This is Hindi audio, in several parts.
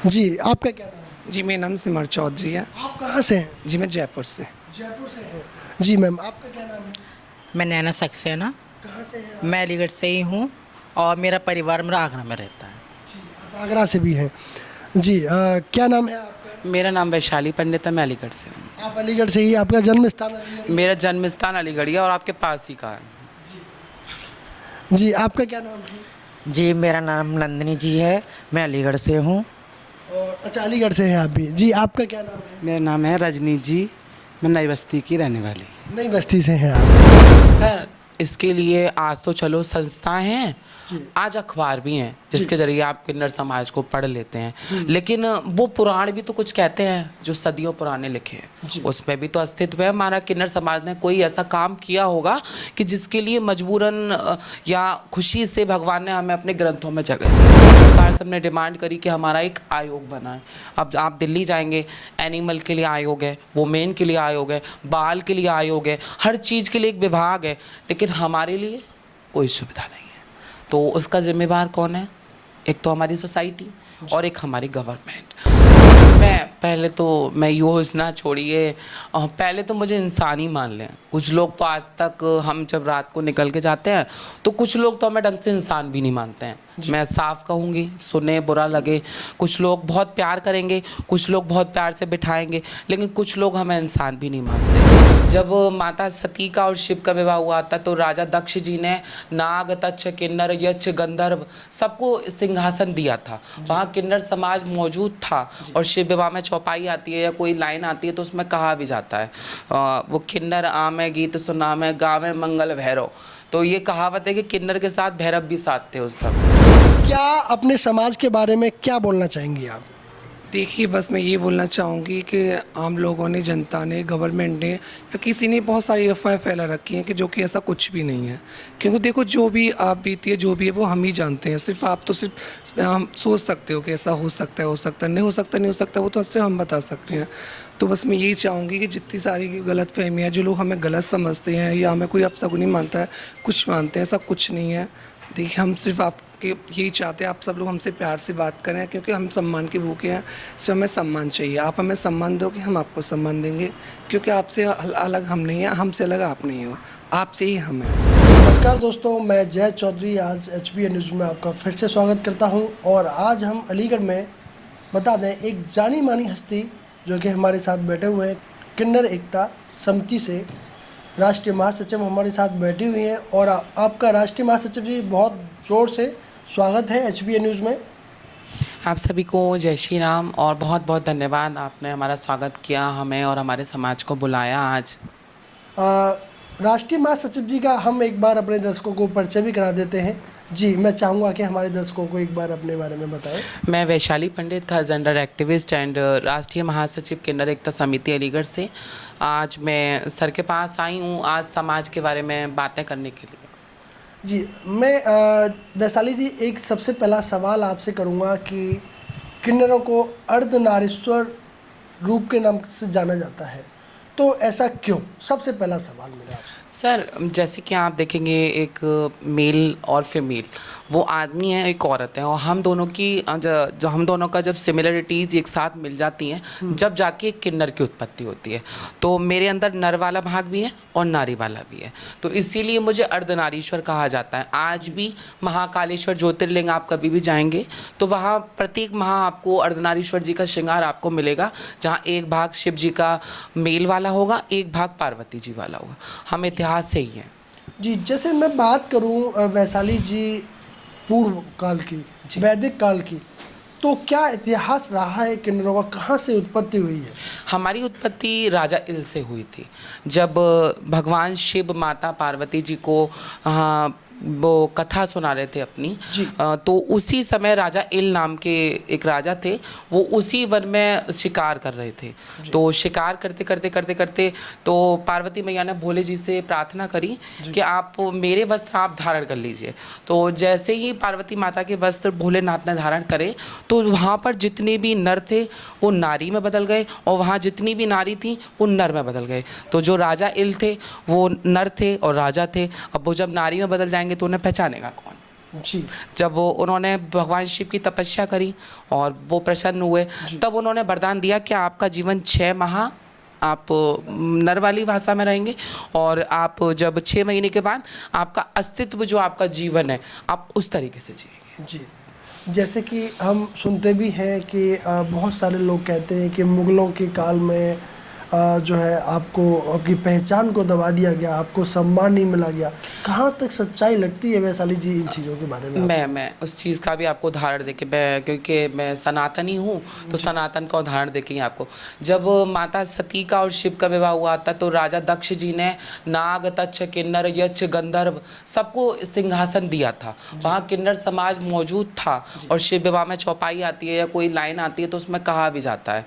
जी, आपका क्या नाम है? जी, मेरा नाम सिमर चौधरी है। आप कहाँ से हैं? जी, मैं जयपुर से। जयपुर से हैं। जी मैम, आपका क्या नाम है? मैं नैना सक्सेना, कहाँ से हैं आप? मैं अलीगढ़ से ही हूँ और मेरा परिवार मेरा आगरा में रहता है। जी, आप आगरा से भी हैं। जी, क्या नाम है आपका? मेरा नाम वैशाली पंडित है, मैं अलीगढ़ से हूँ। आप अलीगढ़ से ही, आपका जन्म स्थान अलीगढ़? मेरा जन्म स्थान अलीगढ़ ही है और आपके पास ही का है। जी, आपका क्या नाम है? जी मेरा नाम नंदिनी जी है, मैं अलीगढ़ से हूँ। और अच्छा, अलीगढ़ से हैं आप भी। जी, आपका क्या नाम है? मेरा नाम है रजनी जी, मैं नई बस्ती की रहने वाली। नई बस्ती से हैं आप। सर, इसके लिए आज तो चलो संस्थाएं हैं, आज अखबार भी हैं जिसके जरिए आप किन्नर समाज को पढ़ लेते हैं, लेकिन वो पुराण भी तो कुछ कहते हैं जो सदियों पुराने लिखे हैं, उसमें भी तो अस्तित्व है। हमारा किन्नर समाज ने कोई ऐसा काम किया होगा कि जिसके लिए मजबूरन या खुशी से भगवान ने हमें अपने ग्रंथों में जगह दी। सरकार से हमने डिमांड करी कि हमारा एक आयोग बना है। अब आप दिल्ली जाएंगे, एनिमल के लिए आयोग है, वुमेन के लिए आयोग है, बाल के लिए आयोग है, हर चीज़ के लिए एक विभाग है, लेकिन हमारे लिए कोई सुविधा नहीं है। तो उसका जिम्मेवार कौन है? एक तो हमारी सोसाइटी और एक हमारी गवर्नमेंट। मैं योजना छोड़िए, पहले तो मुझे इंसान ही मान लें। कुछ लोग तो आज तक, हम जब रात को निकल के जाते हैं तो कुछ लोग तो हमें ढंग से इंसान भी नहीं मानते हैं। मैं साफ कहूँगी, सुने बुरा लगे, कुछ लोग बहुत प्यार करेंगे, कुछ लोग बहुत प्यार से बिठाएंगे, लेकिन कुछ लोग हमें इंसान भी नहीं मानते। जब माता सती का और शिव का विवाह हुआ था तो राजा दक्ष जी ने नाग, तक्ष, किन्नर, यक्ष, गंधर्व सबको सिंहासन दिया था। वहाँ किन्नर समाज मौजूद था और शिव विवाह में चौपाई आती है या कोई लाइन आती है तो उसमें कहा भी जाता है, वो किन्नर आमे गीत सुनामे गावे मंगल भैरव। तो ये कहावत है कि किन्नर के साथ भैरव भी साथ थे उस समय। क्या अपने समाज के बारे में क्या बोलना चाहेंगी आप? देखिए, बस मैं ये बोलना चाहूँगी कि आम लोगों ने, जनता ने, गवर्नमेंट ने या किसी ने बहुत सारी अफवाहें फैला रखी हैं कि जो कि ऐसा कुछ भी नहीं है। क्योंकि देखो, जो भी आप बीती है, जो भी है, वो हम ही जानते हैं। सिर्फ आप तो सिर्फ हम सोच सकते हो कि ऐसा हो सकता है, हो सकता है, नहीं हो सकता, नहीं हो सकता, वो तो सिर्फ हम बता सकते हैं। तो बस मैं यही चाहूँगी कि जितनी सारी गलत फहमियाँ, जो लोग हमें गलत समझते हैं या हमें कोई अपशगुनी मानता है, कुछ मानते हैं, ऐसा कुछ नहीं है। देखिए, हम सिर्फ आपके यही चाहते हैं, आप सब लोग हमसे प्यार से बात करें, क्योंकि हम सम्मान के भूखे हैं। सिर्फ हमें सम्मान चाहिए, आप हमें सम्मान दोगे, हम आपको सम्मान देंगे, क्योंकि आपसे अलग हम नहीं हैं, हमसे अलग आप नहीं हो, आपसे ही हम हैं। नमस्कार दोस्तों, मैं जय चौधरी आज HBN न्यूज़ में आपका फिर से स्वागत करता हूं। और आज हम अलीगढ़ में, बता दें, एक जानी मानी हस्ती जो कि हमारे साथ बैठे हुए हैं, किन्नर एकता समिति से राष्ट्रीय महासचिव हमारे साथ बैठी हुई हैं। और आपका राष्ट्रीय महासचिव जी, बहुत जोर से स्वागत है HBN न्यूज़ में। आप सभी को जय श्री राम और बहुत बहुत धन्यवाद, आपने हमारा स्वागत किया, हमें और हमारे समाज को बुलाया आज। राष्ट्रीय महासचिव जी का हम एक बार अपने दर्शकों को परिचय भी करा देते हैं। जी, मैं चाहूँगा कि हमारे दर्शकों को एक बार अपने बारे में बताएं। मैं वैशाली पंडित, जेंडर एक्टिविस्ट एंड राष्ट्रीय महासचिव किन्नर एकता समिति अलीगढ़ से। आज मैं सर के पास आई हूँ आज समाज के बारे में बातें करने के लिए। जी, मैं वैशाली जी, एक सबसे पहला सवाल आपसे करूँगा कि किन्नरों को अर्धनारीश्वर रूप के नाम से जाना जाता है, तो ऐसा क्यों? सबसे पहला सवाल मेरा आपसे। सर, जैसे कि आप देखेंगे, एक मेल और फीमेल, वो आदमी है, एक औरत है, और हम दोनों की जो हम दोनों का जब सिमिलरिटीज़ एक साथ मिल जाती हैं, जब जाके एक किन्नर की उत्पत्ति होती है। तो मेरे अंदर नर वाला भाग भी है और नारी वाला भी है, तो इसीलिए मुझे अर्धनारीश्वर कहा जाता है। आज भी महाकालेश्वर ज्योतिर्लिंग आप कभी भी जाएंगे तो वहाँ प्रत्येक आपको अर्धनारीश्वर जी का श्रृंगार आपको मिलेगा, जहाँ एक भाग शिव जी का मेल वाला होगा, एक भाग पार्वती जी वाला होगा। हम इतिहास से ही हैं। जी, जैसे मैं बात करूं वैशाली जी, पूर्व काल की, वैदिक काल की, तो क्या इतिहास रहा है किन्नरों का? कहाँ से उत्पत्ति हुई है? हमारी उत्पत्ति राजा इल से हुई थी। जब भगवान शिव माता पार्वती जी को वो कथा सुना रहे थे अपनी, तो उसी समय राजा इल नाम के एक राजा थे, वो उसी वन में शिकार कर रहे थे। तो शिकार करते करते करते करते तो पार्वती मैया ने भोले जी से प्रार्थना करी कि आप मेरे वस्त्र आप धारण कर लीजिए। तो जैसे ही पार्वती माता के वस्त्र भोलेनाथ ने धारण करे तो वहाँ पर जितने भी नर थे वो नारी में बदल गए और वहाँ जितनी भी नारी थी वो नर में बदल गए। तो जो राजा इल थे वो नर थे और राजा थे। अब वो जब नारी में बदल जाएंगे तो उन्हें पहचानेगा कौन? जी जब वो उन्होंने भगवान शिव की तपस्या करी और वो प्रसन्न हुए, तब उन्होंने वरदान दिया कि आपका जीवन 6 माह आप नर वाली भाषा में रहेंगे और आप जब 6 महीने के बाद आपका अस्तित्व जो आपका जीवन है आप उस तरीके से जिएंगे। जी, जैसे कि हम सुनते भी हैं कि बहुत सारे लोग कहते हैं कि मुग़लों के काल में जो है आपको आपकी पहचान को दबा दिया गया, आपको सम्मान नहीं मिला गया। कहाँ तक सच्चाई लगती है वैशाली जी इन चीज़ों के बारे में? मैं उस चीज़ का भी आपको उदाहरण देके, मैं क्योंकि मैं सनातनी हूँ तो सनातन का उदाहरण देखेंगे आपको। जब माता सती का और शिव का विवाह हुआ था तो राजा दक्ष जी ने नाग, तक्ष, किन्नर, यक्ष, गंधर्व सबको सिंहासन दिया था। वहाँ किन्नर समाज मौजूद था और शिव विवाह में चौपाई आती है या कोई लाइन आती है तो उसमें कहा भी जाता है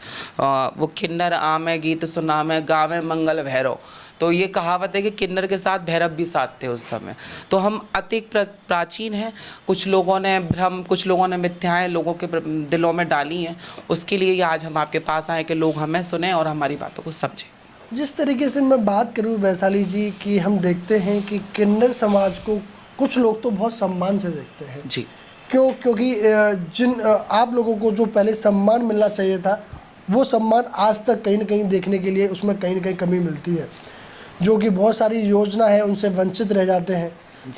वो किन्नर आमे गीत सुना में गावे मंगल भैरव। तो ये कहावत है कि किन्नर के साथ भैरव भी साथ थे उस समय। तो हम अति प्राचीन हैं। कुछ लोगों ने भ्रम, कुछ लोगों ने मिथ्याएं लोगों के दिलों में डाली हैं। उसके लिए आज हम आपके पास आए कि लोग हमें सुने और हमारी बातों को समझें। जिस तरीके से मैं बात करूं वैशाली जी कि हम देखते हैं कि किन्नर समाज को कुछ लोग तो बहुत सम्मान से देखते हैं। जी, क्योंकि जिन आप लोगों को जो पहले सम्मान मिलना चाहिए था वो सम्मान आज तक कहीं ना कहीं देखने के लिए उसमें कहीं ना कहीं कमी मिलती है, जो कि बहुत सारी योजना है उनसे वंचित रह जाते हैं।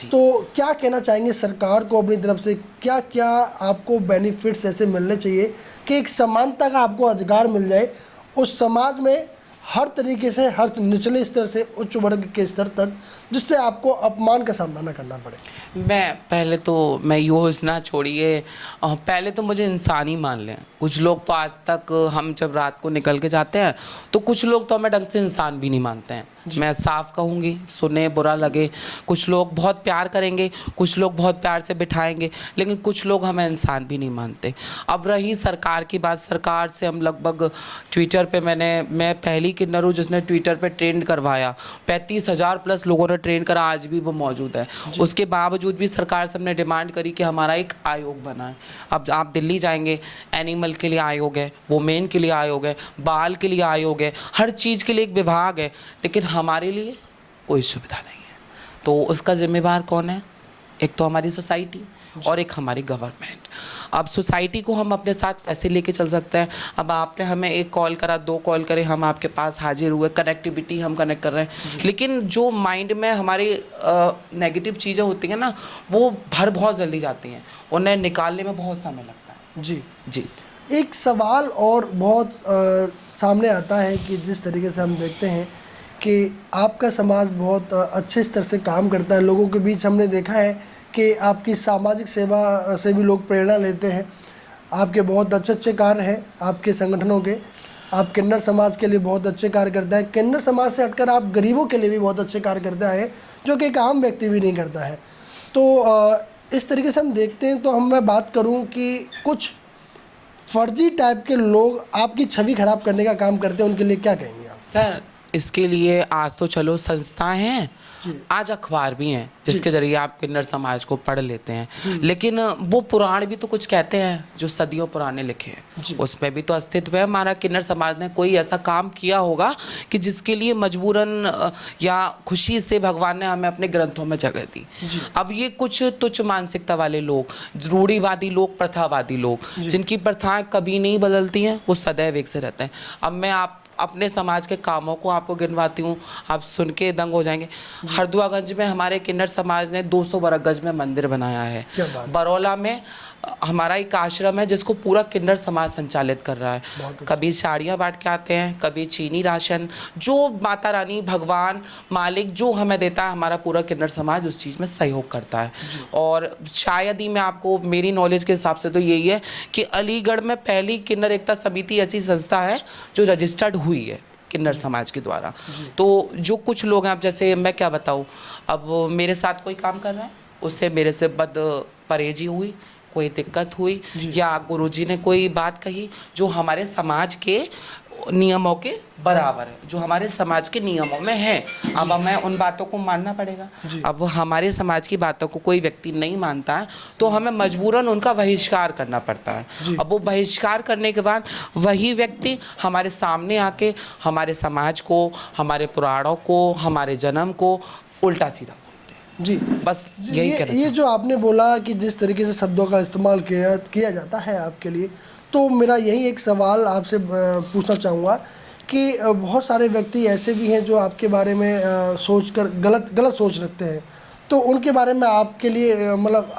तो क्या कहना चाहेंगे सरकार को अपनी तरफ से, क्या क्या आपको बेनिफिट्स ऐसे मिलने चाहिए कि एक समानता का आपको अधिकार मिल जाए उस समाज में हर तरीके से, हर निचले स्तर से उच्च वर्ग के स्तर तक, जिससे आपको अपमान का सामना न करना पड़े? मैं योजना छोड़िए, पहले तो मुझे इंसान ही मान लें। कुछ लोग तो आज तक हम जब रात को निकल के जाते हैं तो कुछ लोग तो हमें ढंग से इंसान भी नहीं मानते हैं। मैं साफ कहूँगी, सुने बुरा लगे, कुछ लोग बहुत प्यार करेंगे, कुछ लोग बहुत प्यार से बिठाएंगे, लेकिन कुछ लोग हमें इंसान भी नहीं मानते। अब रही सरकार की बात, सरकार से हम लगभग ट्विटर पे मैं पहली किन्नर हूँ जिसने ट्विटर पे ट्रेंड करवाया। 35,000 प्लस लोगों ने ट्रेंड करा, आज भी वो मौजूद है। उसके बावजूद भी सरकार से हमने डिमांड करी कि हमारा एक आयोग बनाए। अब आप दिल्ली जाएंगे, एनिमल के लिए आयोग है, वुमेन के लिए आयोग है, बाल के लिए आयोग है, हर चीज़ के लिए एक विभाग है, लेकिन हमारे लिए कोई सुविधा नहीं है। तो उसका जिम्मेवार कौन है? एक तो हमारी सोसाइटी और एक हमारी गवर्नमेंट। अब सोसाइटी को हम अपने साथ पैसे लेके चल सकते हैं। अब आपने हमें 1 कॉल करा, 2 कॉल करे, हम आपके पास हाजिर हुए, कनेक्टिविटी हम कनेक्ट कर रहे हैं, लेकिन जो माइंड में हमारी नेगेटिव चीज़ें होती हैं ना, वो भर बहुत जल्दी जाती हैं, उन्हें निकालने में बहुत समय लगता है। जी, एक सवाल और बहुत सामने आता है कि जिस तरीके से हम देखते हैं कि आपका समाज बहुत अच्छे स्तर से काम करता है, लोगों के बीच हमने देखा है कि आपकी सामाजिक सेवा से भी लोग प्रेरणा लेते हैं। आपके बहुत अच्छे अच्छे कार्य हैं आपके संगठनों के, आप किन्नर समाज के लिए बहुत अच्छे कार्य करता है। किन्नर समाज से हटकर आप गरीबों के लिए भी बहुत अच्छे कार्य करता है, जो कि एक आम व्यक्ति भी नहीं करता है। तो इस तरीके से हम देखते हैं। तो मैं बात करूं कि कुछ फर्जी टाइप के लोग आपकी छवि खराब करने का काम करते हैं, उनके लिए क्या कहेंगे आप? सर, इसके लिए आज तो चलो संस्थाएं हैं, आज अखबार भी हैं जिसके जरिए आप किन्नर समाज को पढ़ लेते हैं, लेकिन वो पुराण भी तो कुछ कहते हैं जो सदियों पुराने लिखे हैं, उसमें भी तो अस्तित्व है। हमारा किन्नर समाज ने कोई ऐसा काम किया होगा कि जिसके लिए मजबूरन या खुशी से भगवान ने हमें अपने ग्रंथों में जगह दी। अब ये कुछ तुच्छ मानसिकता वाले लोग, रूढ़िवादी लोग, प्रथावादी लोग, जिनकी प्रथाएं कभी नहीं बदलती हैं, वो सदैव एक से रहते हैं। अब मैं अपने समाज के कामों को आपको गिनवाती हूँ, आप सुन के दंग हो जाएंगे। हरदुआगंज में हमारे किन्नर समाज ने 200 वर्ग गज में मंदिर बनाया है। बरौला में हमारा एक आश्रम है जिसको पूरा किन्नर समाज संचालित कर रहा है। कभी साड़ियाँ बांट के आते हैं, कभी चीनी राशन, जो माता रानी, भगवान, मालिक जो हमें देता है, हमारा पूरा किन्नर समाज उस चीज़ में सहयोग करता है। और शायद ही मैं आपको, मेरी नॉलेज के हिसाब से तो यही है कि अलीगढ़ में पहली किन्नर एकता समिति ऐसी संस्था है जो रजिस्टर्ड हुई है किन्नर समाज के द्वारा। तो जो कुछ लोग हैं, अब जैसे मैं क्या बताऊँ, अब मेरे साथ कोई काम कर रहा है, उससे मेरे से बद परहेजी हुई, कोई दिक्कत हुई, या गुरुजी ने कोई बात कही जो हमारे समाज के नियमों के बराबर है, जो हमारे समाज के नियमों में है, अब हमें उन बातों को मानना पड़ेगा। अब हमारे समाज की बातों को कोई व्यक्ति नहीं मानता है तो हमें मजबूरन उनका बहिष्कार करना पड़ता है। अब वो बहिष्कार करने के बाद वही व्यक्ति हमारे सामने आके हमारे समाज को, हमारे पुराणों को, हमारे जन्म को उल्टा सीधा बोलते हैं। जी, बस यही कहना ये जो आपने बोला कि जिस तरीके से शब्दों का इस्तेमाल किया जाता है आपके लिए, तो मेरा यही एक सवाल आपसे पूछना चाहूँगा कि बहुत सारे व्यक्ति ऐसे भी हैं जो आपके बारे में सोचकर गलत सोच रखते हैं, तो उनके बारे में आपके लिए मतलब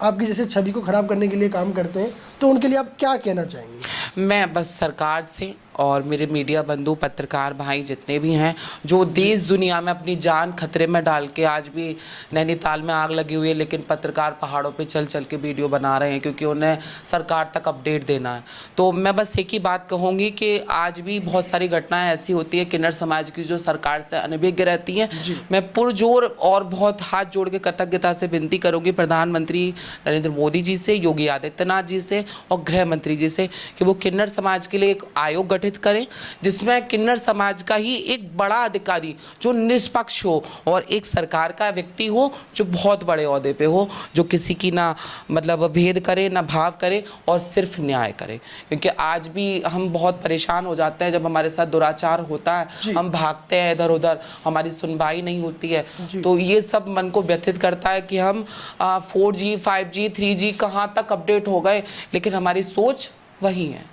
आपकी जैसे छवि को ख़राब करने के लिए काम करते हैं, तो उनके लिए आप क्या कहना चाहेंगे? मैं बस सरकार से और मेरे मीडिया बंधु पत्रकार भाई जितने भी हैं जो देश दुनिया में अपनी जान खतरे में डाल के, आज भी नैनीताल में आग लगी हुई है लेकिन पत्रकार पहाड़ों पे चल चल के वीडियो बना रहे हैं क्योंकि उन्हें सरकार तक अपडेट देना है। तो मैं बस एक ही बात कहूँगी कि आज भी बहुत सारी घटनाएं ऐसी होती है किन्नर समाज की जो सरकार से अनभिज्ञ रहती हैं। मैं पुरजोर और बहुत हाथ जोड़ के कृतज्ञता से विनती करूँगी प्रधानमंत्री नरेंद्र मोदी जी से, योगी आदित्यनाथ जी से और गृह मंत्री जी से कि वो किन्नर समाज के लिए एक आयोग गठित करें जिसमें किन्नर समाज का ही एक बड़ा अधिकारी जो निष्पक्ष हो और एक सरकार का व्यक्ति हो जो बहुत बड़े ओहदे पे हो, जो किसी की ना मतलब भेद करे ना भाव करे और सिर्फ न्याय करे। क्योंकि आज भी हम बहुत परेशान हो जाते हैं जब हमारे साथ दुराचार होता है, हम भागते हैं इधर उधर, हमारी सुनवाई नहीं होती है। तो ये सब मन को व्यथित करता है कि हम 4G 5G 3G कहाँ तक अपडेट हो गए लेकिन हमारी सोच वही है।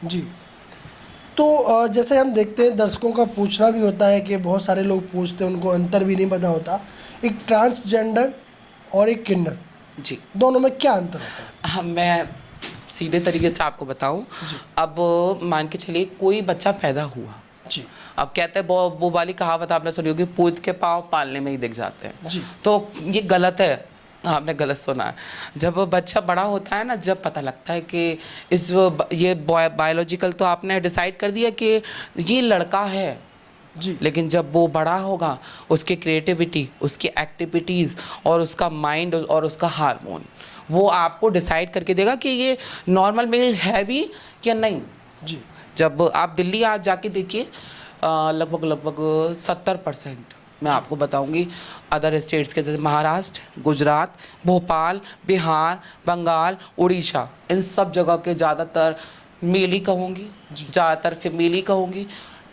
जी, तो जैसे हम देखते हैं दर्शकों का पूछना भी होता है कि बहुत सारे लोग पूछते हैं, उनको अंतर भी नहीं पता होता, एक ट्रांसजेंडर और एक किन्नर, जी, दोनों में क्या अंतर होता है? हाँ, मैं सीधे तरीके से आपको बताऊं, अब मान के चलिए कोई बच्चा पैदा हुआ, जी, अब कहते हैं वो वाली कहावत आपने सुनी होगी, पूत के पाँव पालने में ही दिख जाते हैं। जी, तो ये गलत है, आपने गलत सुना है। जब बच्चा बड़ा होता है ना, जब पता लगता है कि ये बायोलॉजिकल तो आपने डिसाइड कर दिया कि ये लड़का है, जी, लेकिन जब वो बड़ा होगा उसकी क्रिएटिविटी, उसकी एक्टिविटीज़ और उसका माइंड और उसका हार्मोन वो आपको डिसाइड करके देगा कि ये नॉर्मल मेल है भी या नहीं। जी, जब आप दिल्ली आज जाके देखिए लगभग 70% मैं आपको बताऊंगी अदर स्टेट्स के जैसे महाराष्ट्र, गुजरात, भोपाल, बिहार, बंगाल, उड़ीसा, इन सब जगह के ज़्यादातर मेल ही कहूँगी, ज़्यादातर फीमेल ही कहूँगी।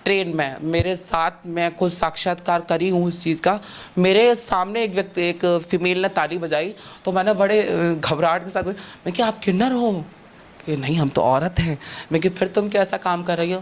ट्रेन में मेरे साथ मैं खुद साक्षात्कार करी हूँ इस चीज़ का, मेरे सामने एक फीमेल ने ताली बजाई तो मैंने बड़े घबराहट के साथ मैं कि आप किन्नर हो? कि नहीं हम तो औरत हैं। मैं कि फिर तुम क्या ऐसा काम कर रही हो?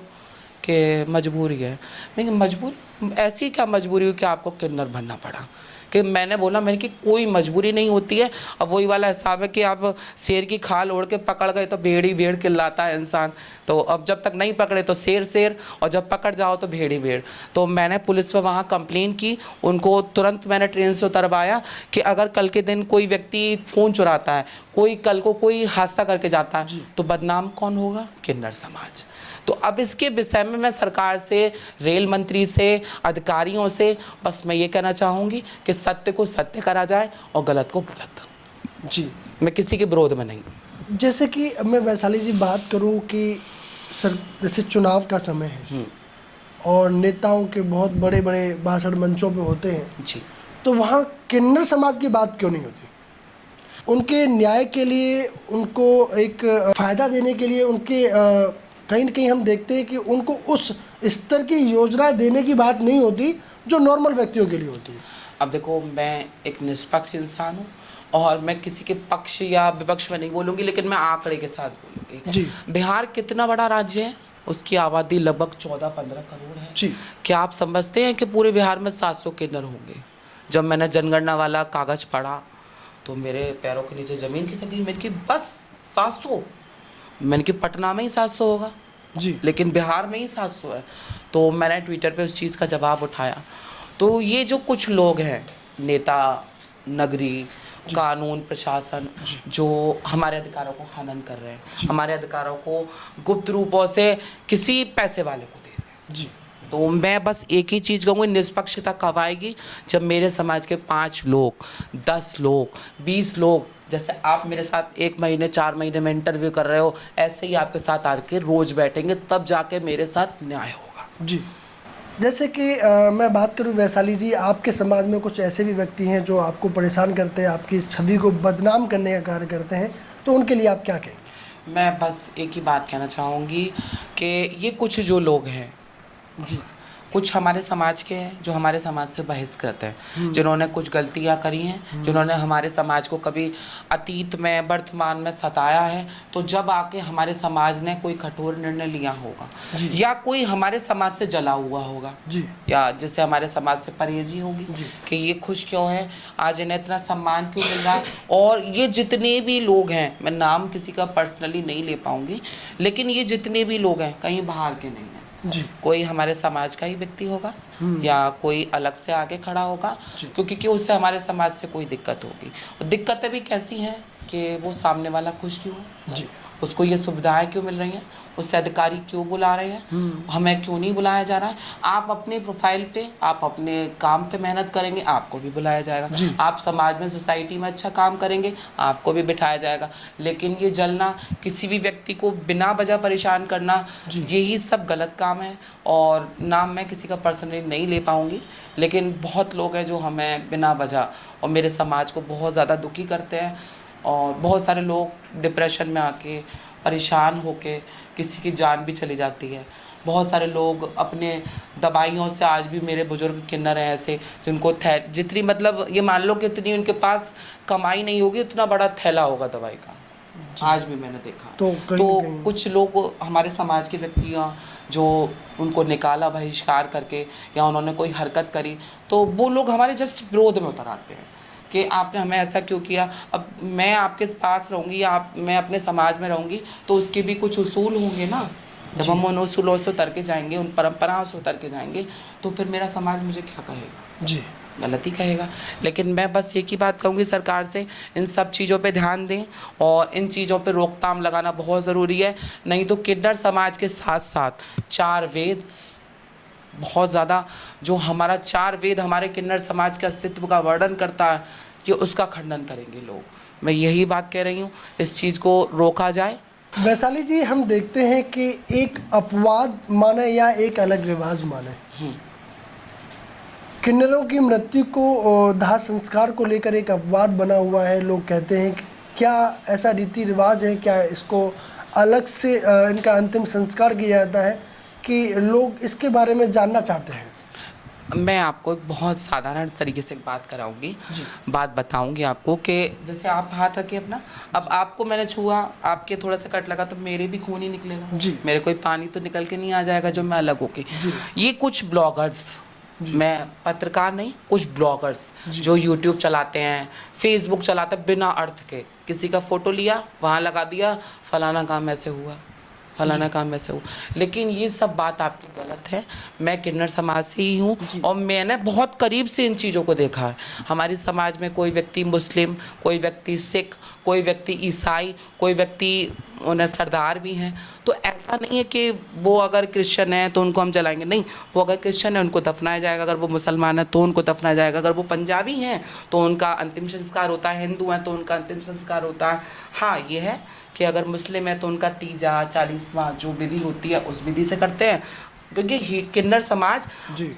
कि मजबूरी है। मैं कि मजबूरी, ऐसी क्या मजबूरी हुई कि आपको किन्नर बनना पड़ा? कि मैंने बोला मैंने कि कोई मजबूरी नहीं होती है। अब वही वाला हिसाब है कि आप शेर की खाल ओढ़ के पकड़ गए तो भेड़ ही भेड़ चिल्लाता है इंसान, तो अब जब तक नहीं पकड़े तो शेर शेर और जब पकड़ जाओ तो भेड़ ही भेड़। तो मैंने पुलिस पर वहाँ कंप्लेन की, उनको तुरंत मैंने ट्रेन से उतरवाया कि अगर कल के दिन कोई व्यक्ति फ़ोन चुराता है, कोई कल को कोई हादसा करके जाता है तो बदनाम कौन होगा? किन्नर समाज। तो अब इसके विषय में मैं सरकार से, रेल मंत्री से, अधिकारियों से बस मैं ये कहना चाहूँगी कि सत्य को सत्य करा जाए और गलत को गलत। जी, मैं किसी के विरोध में नहीं। जैसे कि मैं वैशाली जी बात करूं कि जैसे चुनाव का समय है और नेताओं के बहुत बड़े बड़े भाषण मंचों पे होते हैं, जी, तो वहाँ किन्नर समाज की बात क्यों नहीं होती? उनके न्याय के लिए, उनको एक फ़ायदा देने के लिए, उनके कहीं न कहीं हम देखते हैं कि उनको उस स्तर की योजना देने की बात नहीं होती जो नॉर्मल व्यक्तियों के लिए होती है। अब देखो, मैं एक निष्पक्ष इंसान हूँ और मैं किसी के पक्ष या विपक्ष में नहीं बोलूँगी, लेकिन मैं आंकड़े के साथ बोलूँगी। जी, बिहार कितना बड़ा राज्य है? उसकी आबादी लगभग 14-15 करोड़ है। जी, क्या आप समझते हैं कि पूरे बिहार में 700 किन्नर होंगे? जब मैंने जनगणना वाला कागज़ पढ़ा तो मेरे पैरों के नीचे ज़मीन खिसक गई। मैंने कि बस 700? मैंने कि पटना में ही 700 होगा, जी, लेकिन बिहार में ही 700 है। तो मैंने ट्विटर पे उस चीज़ का जवाब उठाया। तो ये जो कुछ लोग हैं, नेता, नगरी, कानून प्रशासन, जो हमारे अधिकारों को हनन कर रहे हैं, हमारे अधिकारों को गुप्त रूपों से किसी पैसे वाले को दे रहे हैं, जी, तो मैं बस एक ही चीज़ कहूँगी, निष्पक्षता कब आएगी? जब मेरे समाज के 5 लोग, 10 लोग, 20 लोग, जैसे आप मेरे साथ 1 महीने 4 महीने में इंटरव्यू कर रहे हो, ऐसे ही आपके साथ आके रोज़ बैठेंगे, तब जाके मेरे साथ न्याय होगा। जी। जैसे कि मैं बात करूं वैशाली जी, आपके समाज में कुछ ऐसे भी व्यक्ति हैं जो आपको परेशान करते हैं, आपकी छवि को बदनाम करने का कार्य करते हैं, तो उनके लिए आप क्या कहेंगे? मैं बस एक ही बात कहना चाहूँगी कि ये कुछ जो लोग हैं, जी, कुछ हमारे समाज के हैं जो हमारे समाज से बहिष्कृत हैं, जिन्होंने कुछ गलतियां करी हैं, जिन्होंने हमारे समाज को कभी अतीत में वर्तमान में सताया है, तो जब आके हमारे समाज ने कोई कठोर निर्णय लिया होगा या कोई हमारे समाज से जला हुआ होगा जी या जिससे हमारे समाज से परहेजी होगी कि ये खुश क्यों है, आज इन्हें इतना सम्मान क्यों मिल रहा है। और ये जितने भी लोग हैं, मैं नाम किसी का पर्सनली नहीं ले पाऊंगी, लेकिन ये जितने भी लोग हैं कहीं बाहर के नहीं हैं, जी कोई हमारे समाज का ही व्यक्ति होगा या कोई अलग से आगे खड़ा होगा, क्योंकि उससे हमारे समाज से कोई दिक्कत होगी। और दिक्कतें भी कैसी हैं कि वो सामने वाला खुश क्यों है, जी उसको ये सुविधाएं क्यों मिल रही हैं, उससे अधिकारी क्यों बुला रहे हैं, हमें क्यों नहीं बुलाया जा रहा है। आप अपने प्रोफाइल पे, आप अपने काम पे मेहनत करेंगे, आपको भी बुलाया जाएगा। आप समाज में, सोसाइटी में अच्छा काम करेंगे, आपको भी बिठाया जाएगा। लेकिन ये जलना, किसी भी व्यक्ति को बिना वजह परेशान करना, यही सब गलत काम है। और नाम मैं किसी का पर्सनली नहीं ले पाऊँगी, लेकिन बहुत लोग हैं जो हमें बिना वजह और मेरे समाज को बहुत ज़्यादा दुखी करते हैं। और बहुत सारे लोग डिप्रेशन में आके, परेशान होके, किसी की जान भी चली जाती है। बहुत सारे लोग अपने दवाइयों से, आज भी मेरे बुजुर्ग किन्नर हैं ऐसे जिनको जितनी, मतलब ये मान लो कि इतनी उनके पास कमाई नहीं होगी, उतना बड़ा थैला होगा दवाई का, आज भी मैंने देखा। तो कुछ लोग हमारे समाज के व्यक्तियाँ जो उनको निकाला बहिष्कार करके या उन्होंने कोई हरकत करी, तो वो लोग हमारे जस्ट विरोध में उतर आते हैं कि आपने हमें ऐसा क्यों किया। अब मैं आपके पास रहूँगी या मैं अपने समाज में रहूँगी, तो उसके भी कुछ उसूल होंगे ना। जब हम उन उसूलों से उतर के जाएंगे, उन परंपराओं से उतर के जाएंगे, तो फिर मेरा समाज मुझे क्या कहेगा? जी गलत ही कहेगा। लेकिन मैं बस एक ही बात कहूँगी सरकार से, इन सब चीज़ों पे ध्यान दें और इन चीज़ों पे रोकथाम लगाना बहुत ज़रूरी है। नहीं तो किन्नर समाज के साथ साथ 4 वेद, बहुत ज़्यादा जो हमारा 4 वेद हमारे किन्नर समाज के अस्तित्व का वर्णन करता है, ये उसका खंडन करेंगे लोग। मैं यही बात कह रही हूँ, इस चीज़ को रोका जाए। वैशाली जी, हम देखते हैं कि एक अपवाद माने या एक अलग रिवाज माने, किन्नरों की मृत्यु को दाह संस्कार को लेकर एक अपवाद बना हुआ है। लोग कहते हैं कि क्या ऐसा रीति रिवाज है, क्या इसको अलग से इनका अंतिम संस्कार किया जाता है, कि लोग इसके बारे में जानना चाहते हैं। मैं आपको एक बहुत साधारण तरीके से एक बात कराऊंगी, बात बताऊंगी आपको कि जैसे आप हाथ रखिए अपना, अब आपको मैंने छुआ, आपके थोड़ा सा कट लगा, तो मेरे भी खून ही निकलेगा, मेरे कोई पानी तो निकल के नहीं आ जाएगा जो मैं अलग होके। ये कुछ ब्लॉगर्स, मैं पत्रकार नहीं, कुछ ब्लॉगर्स जो यूट्यूब चलाते हैं, फेसबुक चलाते हैं, बिना अर्थ के किसी का फोटो लिया, वहाँ लगा दिया, फलाना काम ऐसे हुआ, फलाना काम ऐसे हुआ। लेकिन ये सब बात आपकी गलत है। मैं किन्नर समाज से ही हूँ और मैंने बहुत करीब से इन चीज़ों को देखा है। हमारे समाज में कोई व्यक्ति मुस्लिम, कोई व्यक्ति सिख, कोई व्यक्ति ईसाई, कोई व्यक्ति उन्हें सरदार भी हैं। तो ऐसा नहीं है कि वो अगर क्रिश्चियन है तो उनको हम जलाएंगे, नहीं, वो अगर क्रिश्चियन है उनको दफनाया जाएगा, अगर वो मुसलमान है तो उनको दफनाया जाएगा, अगर वो पंजाबी हैं तो उनका अंतिम संस्कार होता है, हिंदू हैं तो उनका अंतिम संस्कार होता है। हाँ, ये है कि अगर मुस्लिम है तो उनका तीजा 40वां जो विधि होती है उस विधि से करते हैं, क्योंकि किन्नर समाज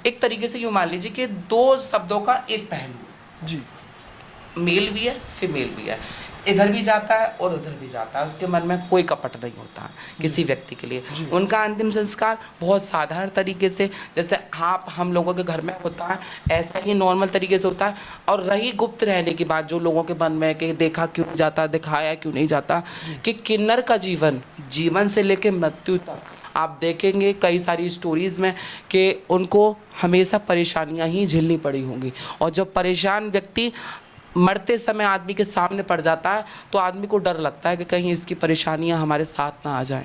एक तरीके से यूँ मान लीजिए कि 2 शब्दों का एक पहलू है, मेल भी है, फीमेल भी है, इधर भी जाता है और उधर भी जाता है। उसके मन में कोई कपट नहीं होता है किसी व्यक्ति के लिए। उनका अंतिम संस्कार बहुत साधारण तरीके से, जैसे आप हम लोगों के घर में होता है, ऐसा ही नॉर्मल तरीके से होता है। और रही गुप्त रहने की बात, जो लोगों के मन में कि देखा क्यों नहीं जाता, दिखाया क्यों नहीं जाता, कि किन्नर का जीवन से लेकर मृत्यु तक आप देखेंगे कई सारी स्टोरीज़ में कि उनको हमेशा परेशानियां ही झेलनी पड़ी होंगी। और जब परेशान व्यक्ति मरते समय आदमी के सामने पड़ जाता है तो आदमी को डर लगता है कि कहीं इसकी परेशानियां हमारे साथ ना आ जाएं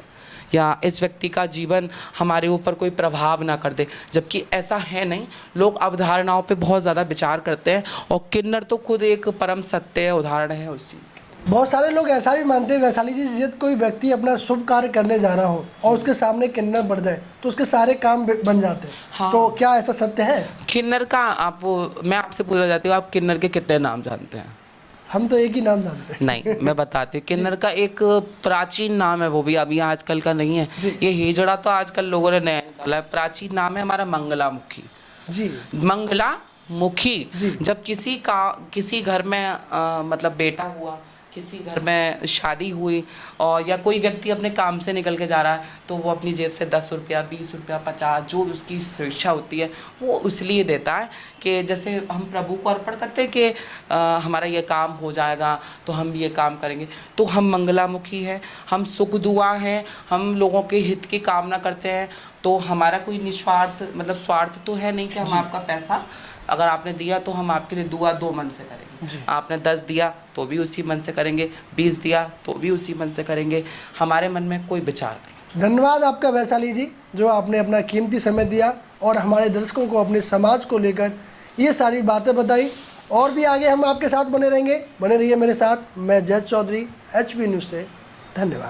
या इस व्यक्ति का जीवन हमारे ऊपर कोई प्रभाव ना कर दे, जबकि ऐसा है नहीं। लोग अवधारणाओं पे बहुत ज़्यादा विचार करते हैं और किन्नर तो खुद एक परम सत्य उदाहरण है उस चीज़। बहुत सारे लोग ऐसा भी मानते हैं वैशाली जी, यदि कोई व्यक्ति अपना शुभ कार्य करने जा रहा हो और उसके सामने किन्नर बढ़ जाए तो उसके सारे काम बन जाते हैं। हाँ। तो क्या ऐसा सत्य है? किन्नर का मैं आपसे पूछना चाहती हूँ, आप किन्नर के कितने नाम जानते हैं? हम तो एक ही नाम जानते हैं। नहीं, मैं बताती हूँ। किन्नर का एक प्राचीन नाम है, वो भी अभी आजकल का नहीं है। ये हिजड़ा तो आजकल लोगों ने नया निकाला है। प्राचीन नाम है हमारा मंगलामुखी जी, मंगलामुखी। जब किसी घर में मतलब बेटा हुआ किसी घर में शादी हुई और या कोई व्यक्ति अपने काम से निकल के जा रहा है तो वो अपनी जेब से 10 रुपया 20 रुपया 50 जो उसकी स्वेच्छा होती है वो इसलिए देता है कि जैसे हम प्रभु को अर्पण करते हैं कि हमारा ये काम हो जाएगा तो हम ये काम करेंगे। तो हम मंगलामुखी है, हम सुख दुआ है, हम लोगों के हित की कामना करते हैं। तो हमारा कोई निस्वार्थ मतलब स्वार्थ तो है नहीं कि हम आपका पैसा अगर आपने दिया तो हम आपके लिए दुआ 2 मन से करेंगे। आपने 10 दिया तो भी उसी मन से करेंगे, 20 दिया तो भी उसी मन से करेंगे। हमारे मन में कोई विचार नहीं। धन्यवाद आपका वैशाली जी, जो आपने अपना कीमती समय दिया और हमारे दर्शकों को अपने समाज को लेकर ये सारी बातें बताई। और भी आगे हम आपके साथ बने रहेंगे। बने रहिए मेरे साथ। मैं जय चौधरी, HB न्यूज़ से। धन्यवाद।